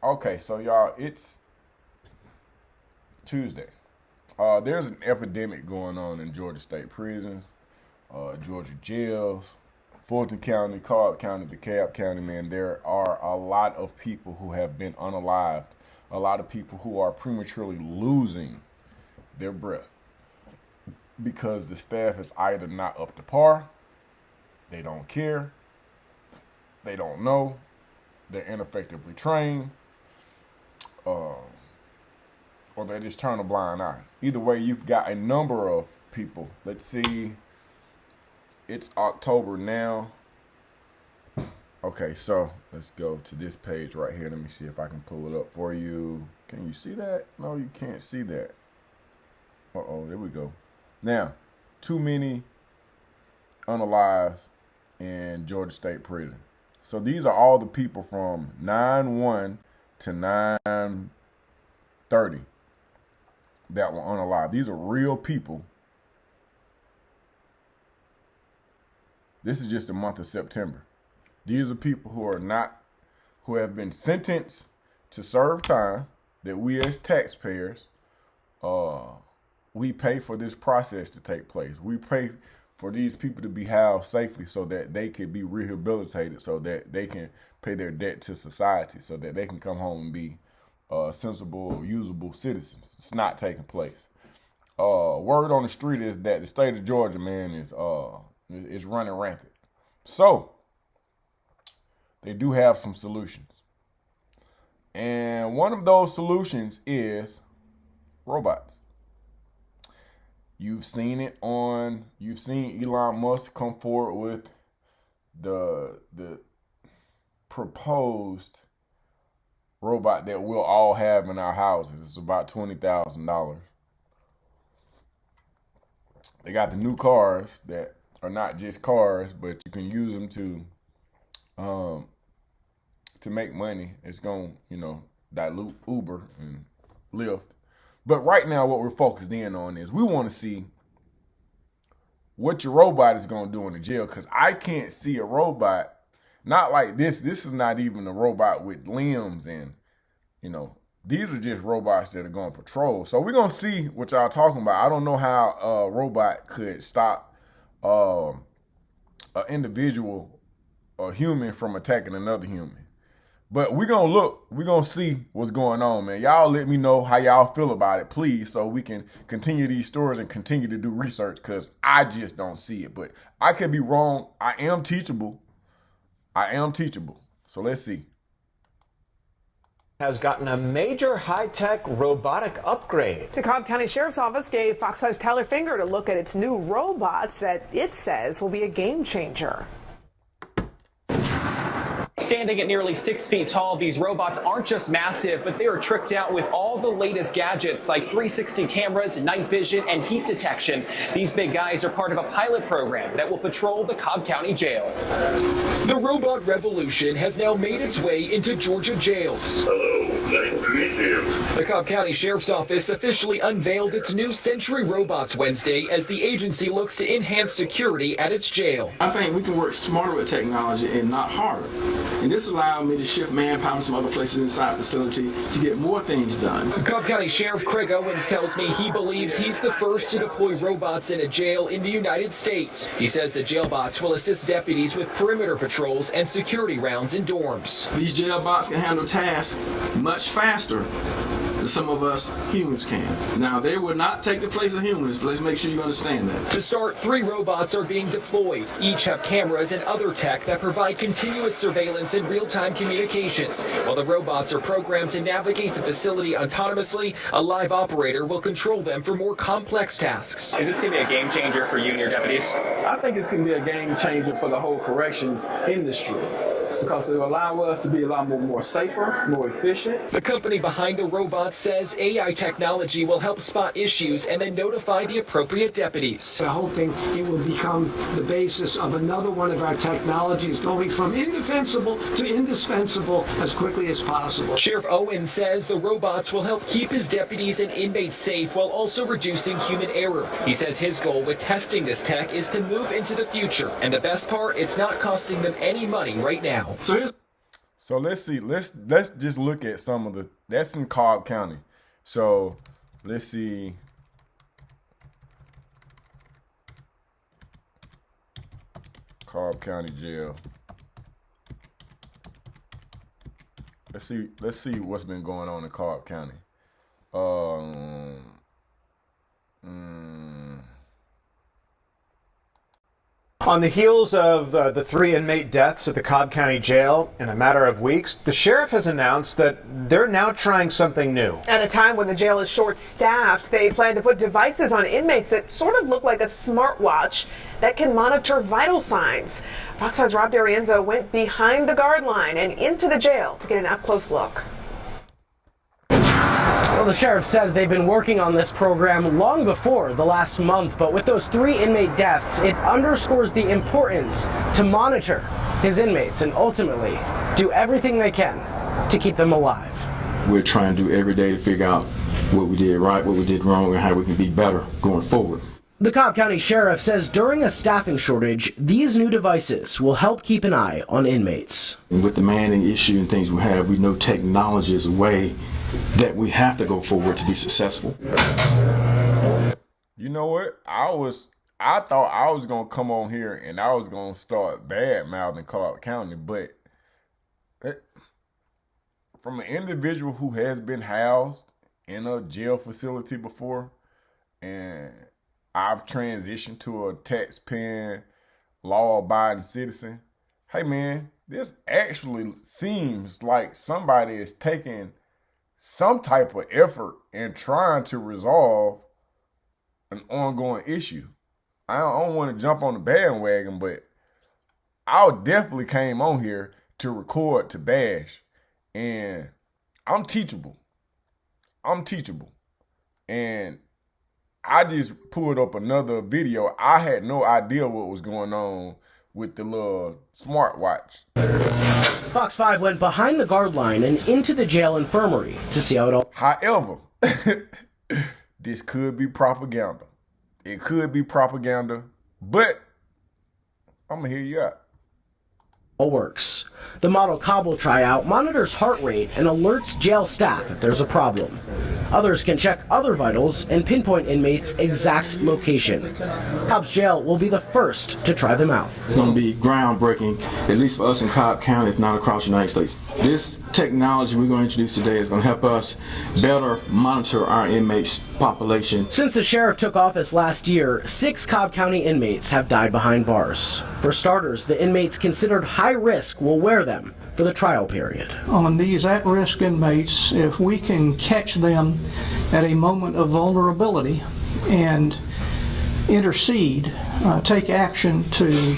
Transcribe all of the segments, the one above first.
Okay, so y'all, it's Tuesday. There's an epidemic going on in Georgia state prisons, Georgia jails, Fulton County, Cobb County, DeKalb County. Man, there are a lot of people who have been unalived, a lot of people who are prematurely losing their breath because the staff is either not up to par, they don't care, they don't know, they're ineffectively trained, or they just turn a blind eye. Either way, you've got a number of people. Let's see. It's October now. Okay, so let's go to this page right here. Let me see if I can pull it up for you. Can you see that? No, you can't see that. Uh-oh, there we go. Now, too many unalives in Georgia State Prison. So these are all the people from 9/1 to 9/30 that were unalive. These are real people. This is just the month of September. These are people who have been sentenced to serve time that we as taxpayers, we pay for this process to take place. We pay for these people to be housed safely so that they can be rehabilitated, so that they can pay their debt to society, so that they can come home and be sensible, usable citizens. It's not taking place. Word on the street is that the state of Georgia, man, is running rampant. So they do have some solutions. And one of those solutions is robots. You've seen Elon Musk come forward with the proposed robot that we'll all have in our houses. It's about $20,000. They got the new cars that are not just cars, but you can use them to make money. It's going to, dilute Uber and Lyft. But right now, what we're focused in on is we want to see what your robot is going to do in the jail, because I can't see a robot not like this. This is not even a robot with limbs, and these are just robots that are going to patrol. So we're going to see what y'all talking about. I don't know how a robot could stop an individual, a human, from attacking another human. But we're going to see what's going on, man. Y'all let me know how y'all feel about it, please, so we can continue these stories and continue to do research, because I just don't see it. But I could be wrong. I am teachable. So let's see. Has gotten a major high-tech robotic upgrade. The Cobb County Sheriff's Office gave Fox 5's Tyler Finger to look at its new robots that it says will be a game changer. Standing at nearly 6 feet tall, these robots aren't just massive, but they are tricked out with all the latest gadgets like 360 cameras, night vision, and heat detection. These big guys are part of a pilot program that will patrol the Cobb County Jail. The robot revolution has now made its way into Georgia jails. Hello, nice to meet you. The Cobb County Sheriff's Office officially unveiled its new Sentry robots Wednesday as the agency looks to enhance security at its jail. I think we can work smarter with technology and not harder. And this allowed me to shift manpower from other places inside the facility to get more things done. Cobb County Sheriff Craig Owens tells me he believes he's the first to deploy robots in a jail in the United States. He says the jailbots will assist deputies with perimeter patrols and security rounds in dorms. These jailbots can handle tasks much faster than some of us humans can. Now, they will not take the place of humans, but let's make sure you understand that. To start, 3 robots are being deployed. Each have cameras and other tech that provide continuous surveillance and real-time communications. While the robots are programmed to navigate the facility autonomously, a live operator will control them for more complex tasks. Is this going to be a game changer for you and your deputies? I think it's going to be a game changer for the whole corrections industry, because it will allow us to be a lot more safer, more efficient. The company behind the robots says AI technology will help spot issues and then notify the appropriate deputies. We're hoping it will become the basis of another one of our technologies, going from indefensible to indispensable as quickly as possible. Sheriff Owens says the robots will help keep his deputies and inmates safe while also reducing human error. He says his goal with testing this tech is to move into the future. And the best part, it's not costing them any money right now. So let's see. Let's just look at some of the. That's in Cobb County. So let's see. Cobb County Jail. Let's see what's been going on in Cobb County. On the heels of the 3 inmate deaths at the Cobb County Jail in a matter of weeks, the sheriff has announced that they're now trying something new. At a time when the jail is short-staffed, they plan to put devices on inmates that sort of look like a smartwatch that can monitor vital signs. Fox 5's Rob D'Arienzo went behind the guard line and into the jail to get an up-close look. Well, the sheriff says they've been working on this program long before the last month, but with those 3 inmate deaths, it underscores the importance to monitor his inmates and ultimately do everything they can to keep them alive. We're trying to do every day to figure out what we did right, what we did wrong, and how we can be better going forward. The Cobb County Sheriff says during a staffing shortage, these new devices will help keep an eye on inmates. And with the manning issue and things we have, we know technology is a way that we have to go forward to be successful. You know what? I thought I was gonna come on here and I was gonna start bad mouthing Cobb County, but from an individual who has been housed in a jail facility before, and I've transitioned to a tax-paying, law-abiding citizen, hey man, this actually seems like somebody is taking some type of effort in trying to resolve an ongoing issue. I don't want to jump on the bandwagon, but I definitely came on here to record, to bash, and I'm teachable. And I just pulled up another video. I had no idea what was going on with the little smartwatch. Fox 5 went behind the guard line and into the jail infirmary to see how it all... However, this could be propaganda. It could be propaganda, but I'm going to hear you out. works. The model Cobb will try out monitors heart rate and alerts jail staff if there's a problem. Others can check other vitals and pinpoint inmates' exact location. Cobb's jail will be the first to try them out. It's going to be groundbreaking, at least for us in Cobb County, if not across the United States. This technology we're going to introduce today is going to help us better monitor our inmates' population. Since the sheriff took office last year, 6 Cobb County inmates have died behind bars. For starters, the inmates considered high risk will wear them for the trial period. On these at-risk inmates, if we can catch them at a moment of vulnerability and intercede, take action to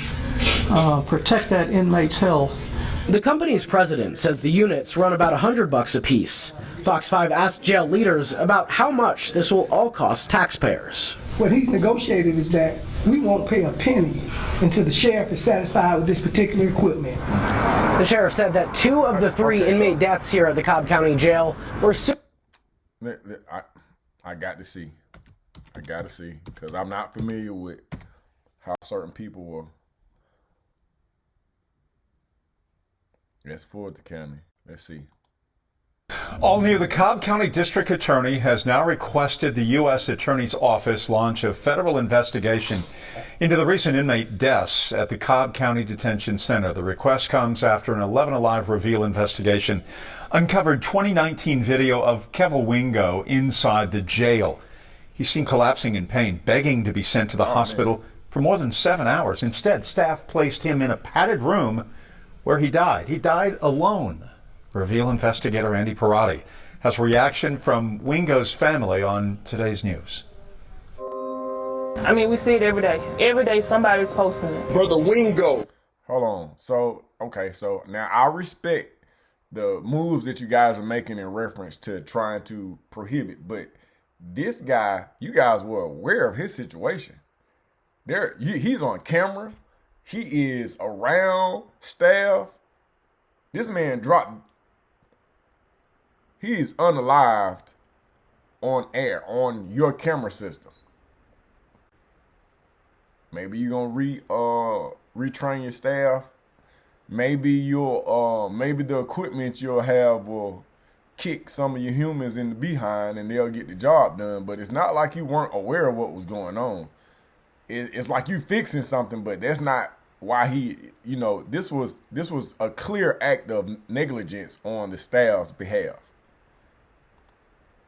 protect that inmate's health. The company's president says the units run about $100 a piece. Fox 5 asked jail leaders about how much this will all cost taxpayers. What he's negotiated is that we won't pay a penny until the sheriff is satisfied with this particular equipment. The sheriff said that 2 of the 3 inmate deaths here at the Cobb County Jail were... I got to see. Because I'm not familiar with how certain people were. Let's forward the county. Let's see. All new, the Cobb County District Attorney has now requested the U.S. Attorney's Office launch a federal investigation into the recent inmate deaths at the Cobb County Detention Center. The request comes after an 11 Alive Reveal investigation uncovered 2019 video of Kevil Wingo inside the jail. He's seen collapsing in pain, begging to be sent to the hospital for more than 7 hours. Instead, staff placed him in a padded room where he died. He died alone. Reveal investigator Andy Parati has reaction from Wingo's family on today's news. I mean, we see it every day. Every day somebody's posting it. Brother Wingo. Hold on. So now I respect the moves that you guys are making in reference to trying to prohibit, but this guy, you guys were aware of his situation. He's on camera. He is around staff. This man dropped. He's unalived on air, on your camera system. Maybe you're going to retrain your staff. maybe maybe the equipment you'll have will kick some of your humans in the behind and they'll get the job done. But it's not like you weren't aware of what was going on. It's like you fixing something, but that's not why he, this was a clear act of negligence on the staff's behalf.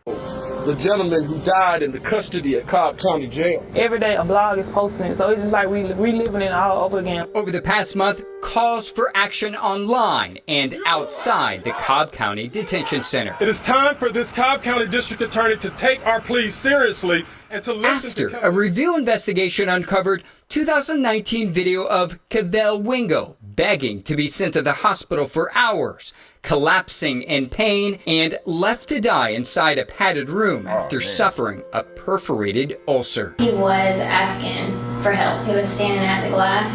The gentleman who died in the custody at Cobb County Jail. Every day a blog is posting it, so it's just like we reliving it all over again. Over the past month, calls for action online and outside the Cobb County Detention Center. It is time for this Cobb County District Attorney to take our pleas seriously and to listen After a review investigation uncovered 2019 video of Kevil Wingo begging to be sent to the hospital for hours, collapsing in pain, and left to die inside a padded room after suffering a perforated ulcer. He was asking for help. He was standing at the glass,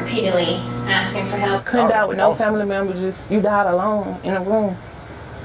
repeatedly asking for help. Couldn't die with no family members, just you died alone in a room,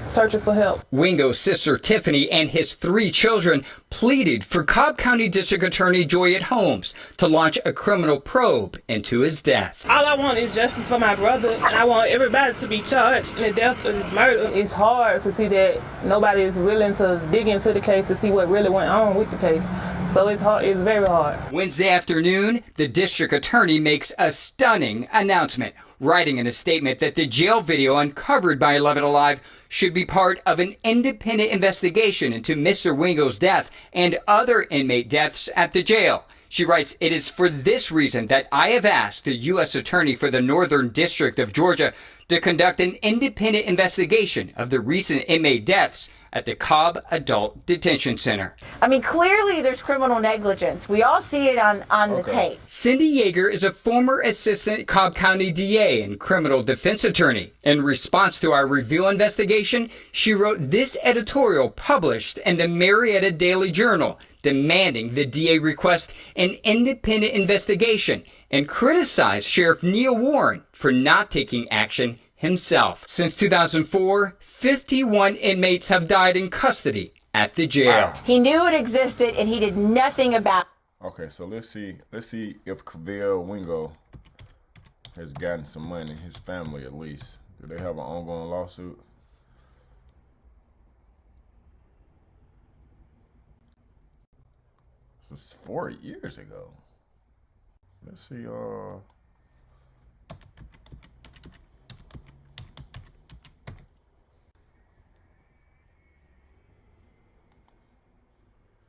searching for help. Wingo's sister Tiffany and his 3 children pleaded for Cobb County District Attorney Joyette Holmes to launch a criminal probe into his death. All I want is justice for my brother, and I want everybody to be charged in the death of his murder. It's hard to see that nobody is willing to dig into the case to see what really went on with the case. So it's hard. It's very hard. Wednesday afternoon, the district attorney makes a stunning announcement, writing in a statement that the jail video uncovered by 11 Alive should be part of an independent investigation into Mr. Wingo's death and other inmate deaths at the jail. She writes, "It is for this reason that I have asked the U.S. Attorney for the Northern District of Georgia to conduct an independent investigation of the recent inmate deaths at the Cobb Adult Detention Center." I mean, clearly there's criminal negligence. We all see it on the tape. Cindy Yeager is a former assistant Cobb County DA and criminal defense attorney. In response to our review investigation, she wrote this editorial published in the Marietta Daily Journal, demanding the DA request an independent investigation and criticized Sheriff Neil Warren for not taking action himself. Since 2004, 51 inmates have died in custody at the jail. Wow. He knew it existed and he did nothing about it. Okay, so let's see if Kevil Wingo has gotten some money, his family at least. Do they have an ongoing lawsuit? It was 4 years ago. Let's see,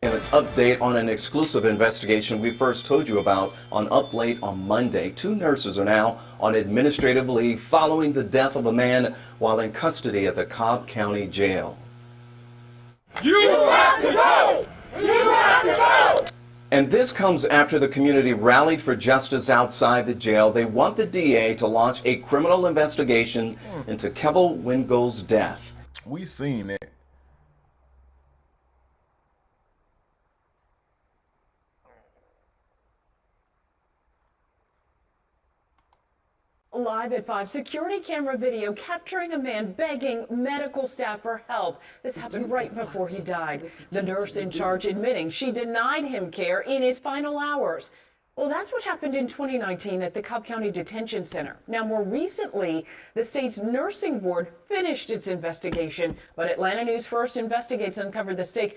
And an update on an exclusive investigation we first told you about on Up Late on Monday. 2 nurses are now on administrative leave following the death of a man while in custody at the Cobb County Jail. You have to go! You have to go! And this comes after the community rallied for justice outside the jail. They want the DA to launch a criminal investigation into Kevil Wingo's death. We seen it. Live at 5, security camera video capturing a man begging medical staff for help. This happened right before he died. The nurse in charge admitting she denied him care in his final hours. Well, that's what happened in 2019 at the Cobb County Detention Center. Now, more recently, the state's nursing board finished its investigation, but Atlanta News First Investigates uncovered the state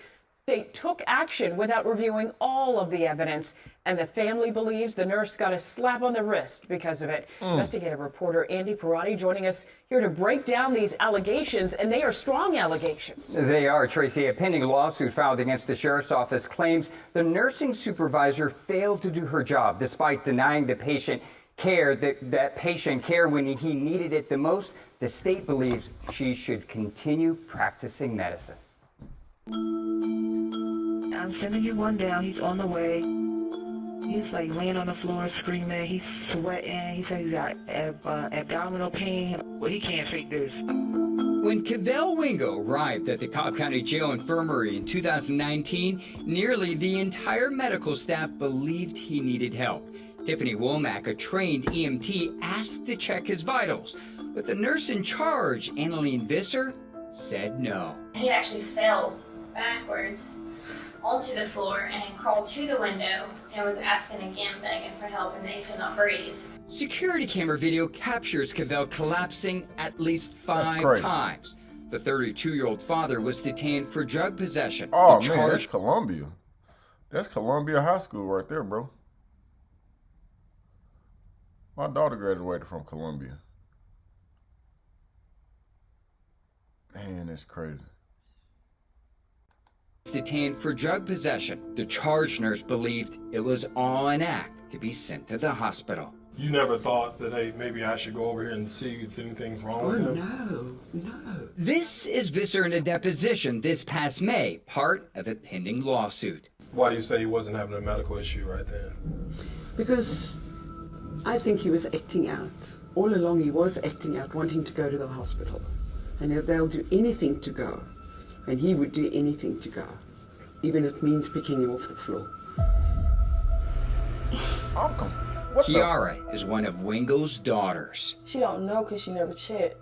took action without reviewing all of the evidence, and the family believes the nurse got a slap on the wrist because of it. Investigative reporter Andy Perotti joining us here to break down these allegations, and they are strong allegations. They are, Tracy. A pending lawsuit filed against the sheriff's office claims the nursing supervisor failed to do her job despite denying the patient care, that patient care when he needed it the most. The state believes she should continue practicing medicine. I'm sending you one down. He's on the way. He's like laying on the floor screaming. He's sweating. He said he's got abdominal pain. Well, he can't fake this. When Kevil Wingo arrived at the Cobb County Jail Infirmary in 2019, nearly the entire medical staff believed he needed help. Tiffany Womack, a trained EMT, asked to check his vitals, but the nurse in charge, Annalene Visser, said no. He actually fell backwards onto the floor and crawled to the window and was asking again, begging for help, and they could not breathe. Security camera video captures Kevil collapsing at least 5 times. The 32-year-old father was detained for drug possession. Oh, man, that's Columbia. That's Columbia High School right there, bro. My daughter graduated from Columbia. Man, that's crazy. Detained for drug possession. The charge nurse believed it was all an act to be sent to the hospital. You never thought that, hey, maybe I should go over here and see if anything's wrong with him? No. This is Visser in a deposition this past May, part of a pending lawsuit. Why do you say he wasn't having a medical issue right then? Because I think he was acting out. All along he was acting out, wanting to go to the hospital. And if they'll do anything to go, and he would do anything to go, even if it means picking him off the floor. Kiara is one of Wingo's daughters. She don't know because she never checked,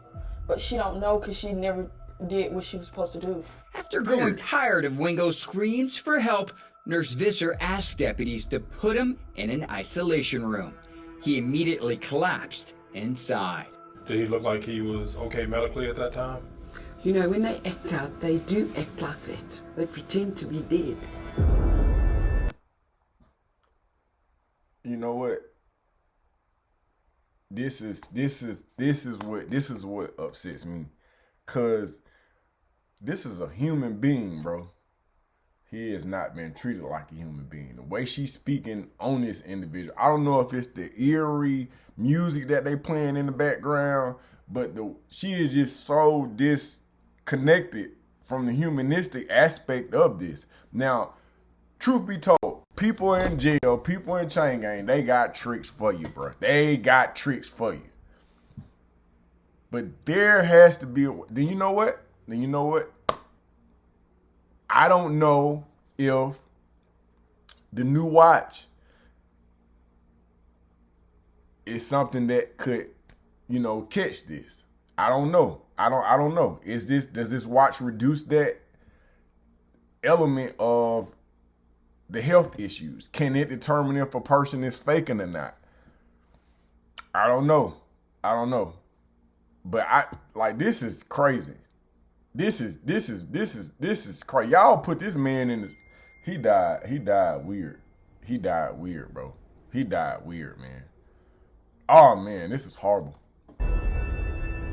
but she don't know because she never did what she was supposed to do. After growing tired of Wingo's screams for help, Nurse Visser asked deputies to put him in an isolation room. He immediately collapsed inside. Did he look like he was okay medically at that time? You know, when they act out, they do act like that. They pretend to be dead. You know what? This is what upsets me. Cause this is a human being, bro. He has not been treated like a human being. The way she's speaking on this individual, I don't know if it's the eerie music that they playing in the background, but she is just so disconnected from the humanistic aspect of this. Now, truth be told, people in jail, people in chain gang, they got tricks for you, bro. They got tricks for you. But there has to be, then you know what? I don't know if the new watch is something that could, catch this. I don't know. I don't know. Does this watch reduce that element of the health issues? Can it determine if a person is faking or not? I don't know. But this is crazy. This is crazy. Y'all put this man in this. He died weird. He died weird, bro. He died weird, man. Oh man, this is horrible.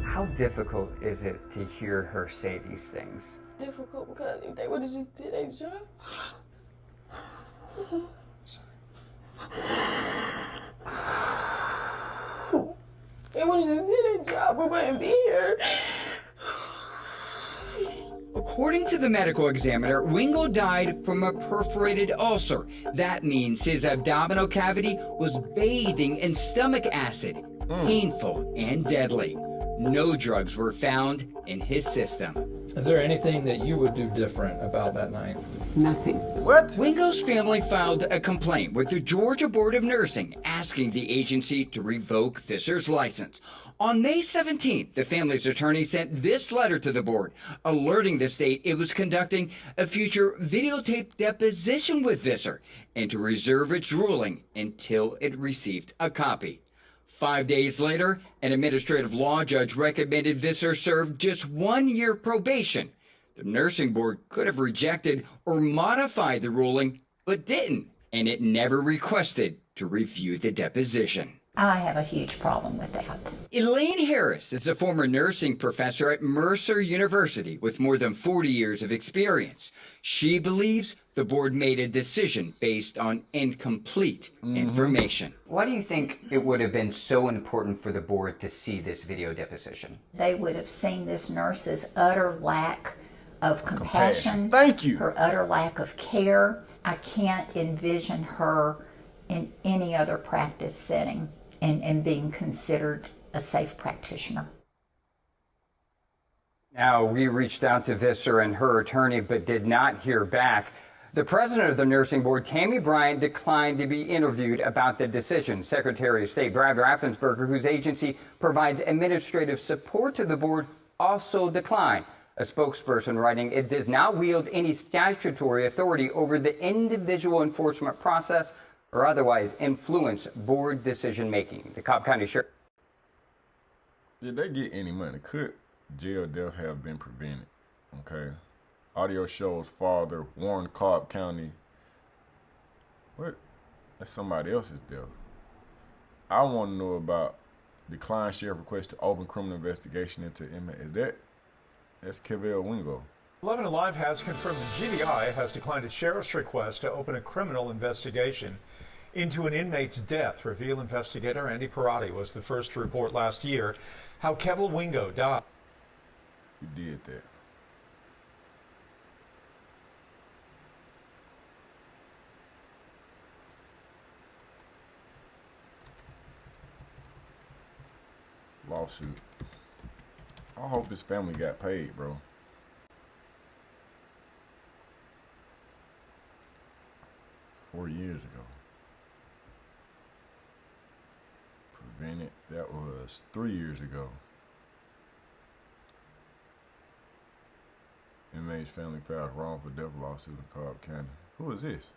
How difficult is it to hear her say these things? Difficult because if they would have just did their job. They would have just did their job. We wouldn't be here. According to the medical examiner, Wingo died from a perforated ulcer. That means his abdominal cavity was bathing in stomach acid. Painful and deadly. No drugs were found in his system. Is there anything that you would do different about that night? Nothing. What? Wingo's family filed a complaint with the Georgia Board of Nursing asking the agency to revoke Visser's license. On May 17th, the family's attorney sent this letter to the board, alerting the state it was conducting a future videotaped deposition with Visser and to reserve its ruling until it received a copy. 5 days later, an administrative law judge recommended Visser serve just 1 year probation. The nursing board could have rejected or modified the ruling, but didn't, and it never requested to review the deposition. I have a huge problem with that. Elaine Harris is a former nursing professor at Mercer University with more than 40 years of experience. She believes the board made a decision based on incomplete information. Why do you think it would have been so important for the board to see this video deposition? They would have seen this nurse's utter lack of compassion. Thank you. Her utter lack of care. I can't envision her in any other practice setting and being considered a safe practitioner. Now, we reached out to Visser and her attorney, but did not hear back. The president of the nursing board, Tammy Bryant, declined to be interviewed about the decision. Secretary of State Brad Raffensperger, whose agency provides administrative support to the board, also declined. A spokesperson writing, it does not wield any statutory authority over the individual enforcement process or otherwise influence board decision making. The Cobb County Sheriff. Did they get any money? Could jail death have been prevented? Okay. Audio shows father warned Cobb County. What? That's somebody else's death. I want to know about declined sheriff request to open criminal investigation into inmate. That's Kevil Wingo. 11 Alive has confirmed the GBI has declined a sheriff's request to open a criminal investigation into an inmate's death. Reveal investigator Andy Perotti was the first to report last year how Kevil Wingo died. He did that. Lawsuit. I hope his family got paid, bro. Four years ago. Prevented. That was 3 years ago. Inmate's family filed wrongful death lawsuit in Cobb County. Who is this?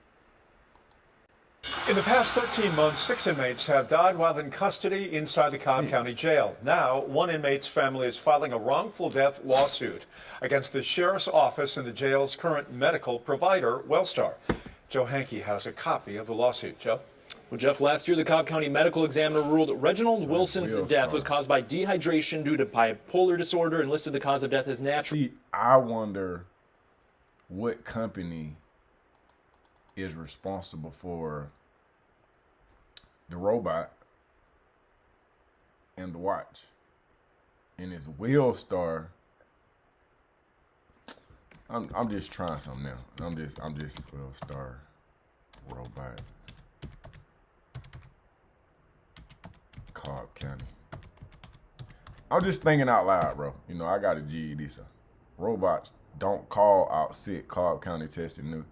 In the past 13 months, 6 inmates have died while in custody inside the Cobb County Jail. Now, one inmate's family is filing a wrongful death lawsuit against the sheriff's office and the jail's current medical provider, Wellstar. Joe Hankey has a copy of the lawsuit. Joe? Well, Jeff, last year the Cobb County medical examiner ruled Reginald Wilson's death was caused by dehydration due to bipolar disorder and listed the cause of death as natural. See, I wonder what company is responsible for the robot and the watch. And it's Wellstar. I'm just trying something now. I'm just Wellstar robot. Cobb County. I'm just thinking out loud, bro. You know, I got a GED, so robots don't call out sick. Cobb County testing new.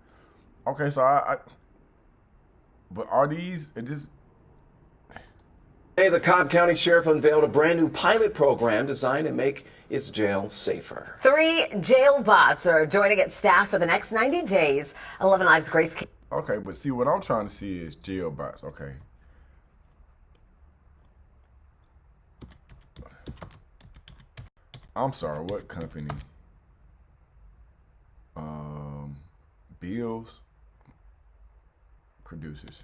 Okay, so but are these? It just. Today, the Cobb County Sheriff unveiled a brand new pilot program designed to make its jail safer. 3 Jailbots are joining its staff for the next 90 days. 11 Live's Grace. Okay, but see, what I'm trying to see is Jailbots. Okay. I'm sorry, what company? Bills produces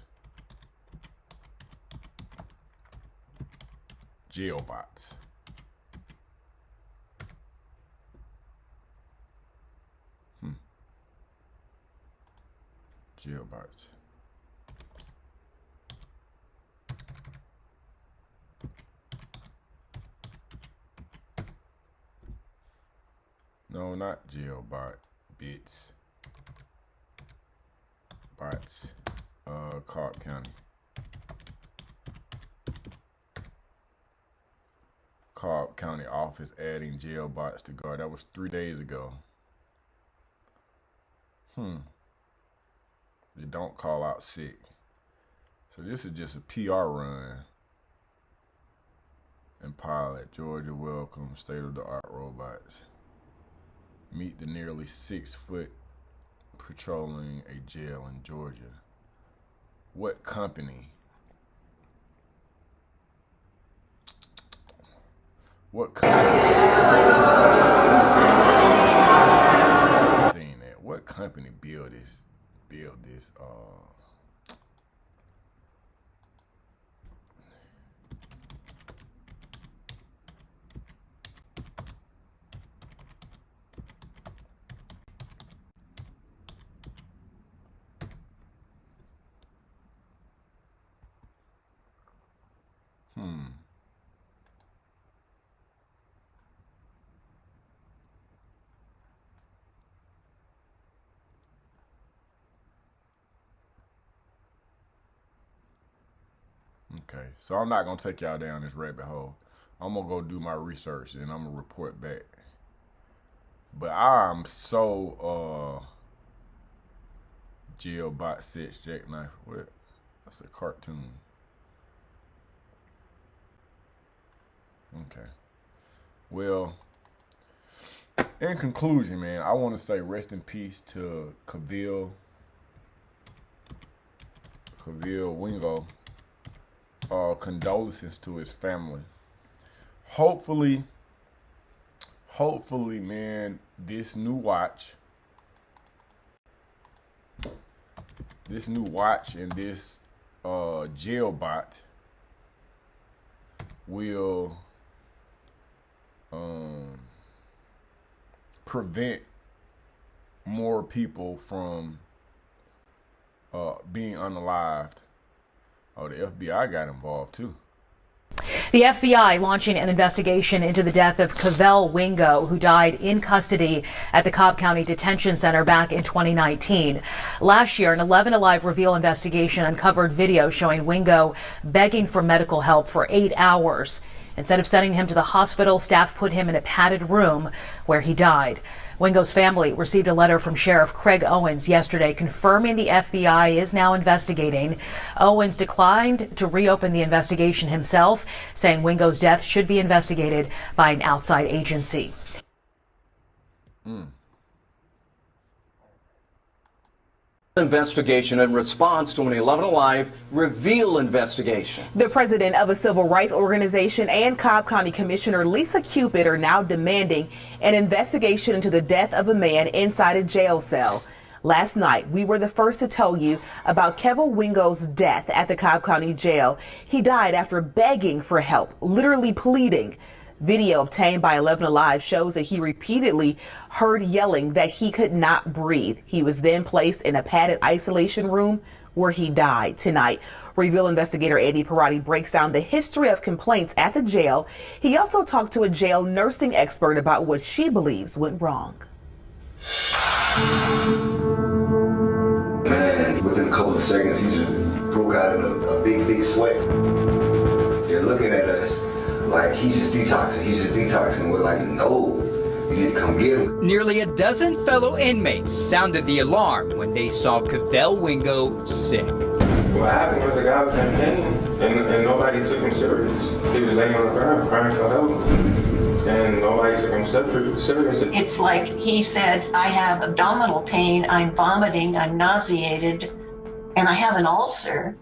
Jailbots. Jailbots. No, not Jailbot. Bits. Bots. Cobb County. Cobb County office adding Jailbots to guard. That was 3 days ago. They don't call out sick. So this is just a PR run. And pilot, Georgia welcome state-of-the-art robots. Meet the nearly 6 foot patrolling a jail in Georgia. What company? What company? Seeing that. What company build this? Okay, so I'm not going to take y'all down this rabbit hole. I'm going to go do my research and I'm going to report back. But I'm so, Jailbot sets jackknife. What? That's a cartoon. Okay. Well, in conclusion, man, I want to say rest in peace to Kevil Kevil Wingo. Condolences to his family. Hopefully, man, this new watch and this Jailbot will prevent more people from being unalived. Oh, the FBI got involved too. The FBI launching an investigation into the death of Kevil Wingo, who died in custody at the Cobb County Detention Center back in 2019. Last year, an 11 Alive Reveal investigation uncovered video showing Wingo begging for medical help for 8 hours. Instead of sending him to the hospital, staff put him in a padded room where he died. Wingo's family received a letter from Sheriff Craig Owens yesterday confirming the FBI is now investigating. Owens declined to reopen the investigation himself, saying Wingo's death should be investigated by an outside agency. Investigation in response to an 11 Alive Reveal investigation. The president of a civil rights organization and Cobb County Commissioner Lisa Cupid are now demanding an investigation into the death of a man inside a jail cell. Last night, we were the first to tell you about Kevil Wingo's death at the Cobb County Jail. He died after begging for help, literally pleading. Video obtained by 11 Alive shows that he repeatedly heard yelling that he could not breathe. He was then placed in a padded isolation room where he died. Tonight, Reveal investigator Andy Parati breaks down the history of complaints at the jail. He also talked to a jail nursing expert about what she believes went wrong. Man, within a couple of seconds, he just broke out in a big sweat. They're looking at us like he's just detoxing. We're like, no, you need to come get him. Nearly a dozen fellow inmates sounded the alarm when they saw Kevil Wingo sick. What happened was the guy was in pain and nobody took him serious. He was laying on the ground crying for help and nobody took him serious. It's like he said, I have abdominal pain, I'm vomiting, I'm nauseated, and I have an ulcer.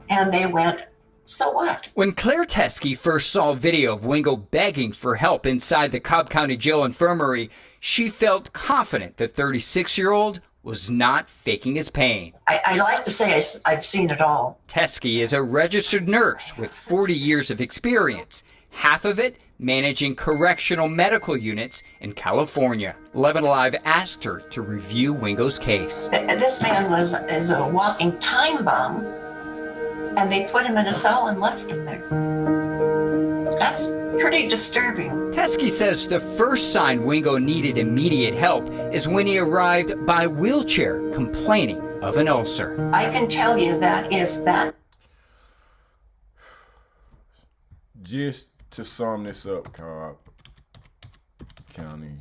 And they went, so what? When Claire Teskey first saw a video of Wingo begging for help inside the Cobb County Jail infirmary, she felt confident the 36-year-old was not faking his pain. I like to say I've seen it all. Teskey is a registered nurse with 40 years of experience, half of it managing correctional medical units in California. 11 Alive asked her to review Wingo's case. This man is a walking time bomb. And they put him in a cell and left him there. That's pretty disturbing. Teskey says the first sign Wingo needed immediate help is when he arrived by wheelchair complaining of an ulcer. I can tell you that if that... Just to sum this up, Cobb County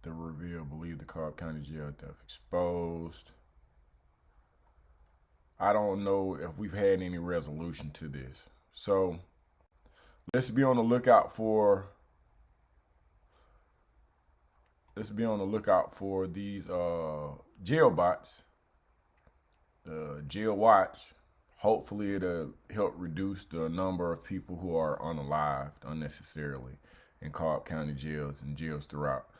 The Reveal believe the Cobb County Jail death exposed. I don't know if we've had any resolution to this. So let's be on the lookout for these Jailbots, the Jailwatch. Hopefully it'll help reduce the number of people who are unalived unnecessarily in Cobb County jails and jails throughout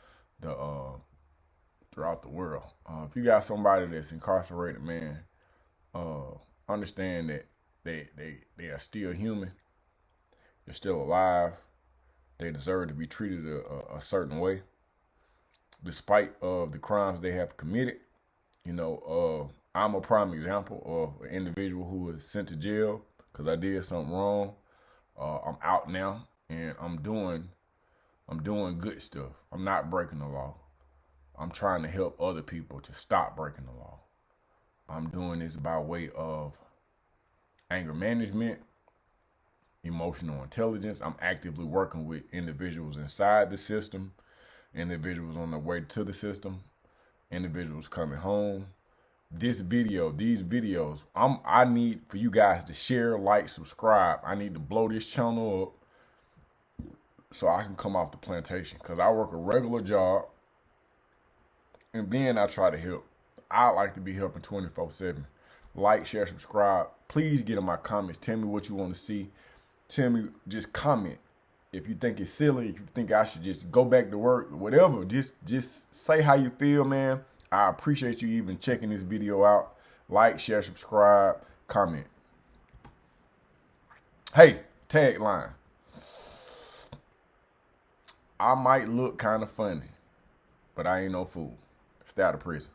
the world. If you got somebody that's incarcerated, man, understand that they are still human. They're still alive. They deserve to be treated a certain way, despite of the crimes they have committed. You know, I'm a prime example of an individual who was sent to jail because I did something wrong. I'm out now and I'm doing good stuff. I'm not breaking the law. I'm trying to help other people to stop breaking the law. I'm doing this by way of anger management, emotional intelligence. I'm actively working with individuals inside the system, individuals on their way to the system, individuals coming home. These videos, I need for you guys to share, like, subscribe. I need to blow this channel up so I can come off the plantation, because I work a regular job. and then I try to help. I like to be helping 24/7. Like, share, subscribe. Please get in my comments. Tell me what you want to see. Tell me, just comment. If you think it's silly, if you think I should just go back to work, whatever, just say how you feel, man. I appreciate you even checking this video out. Like, share, subscribe, comment. Hey, tagline. I might look kind of funny, but I ain't no fool. Stay out of prison.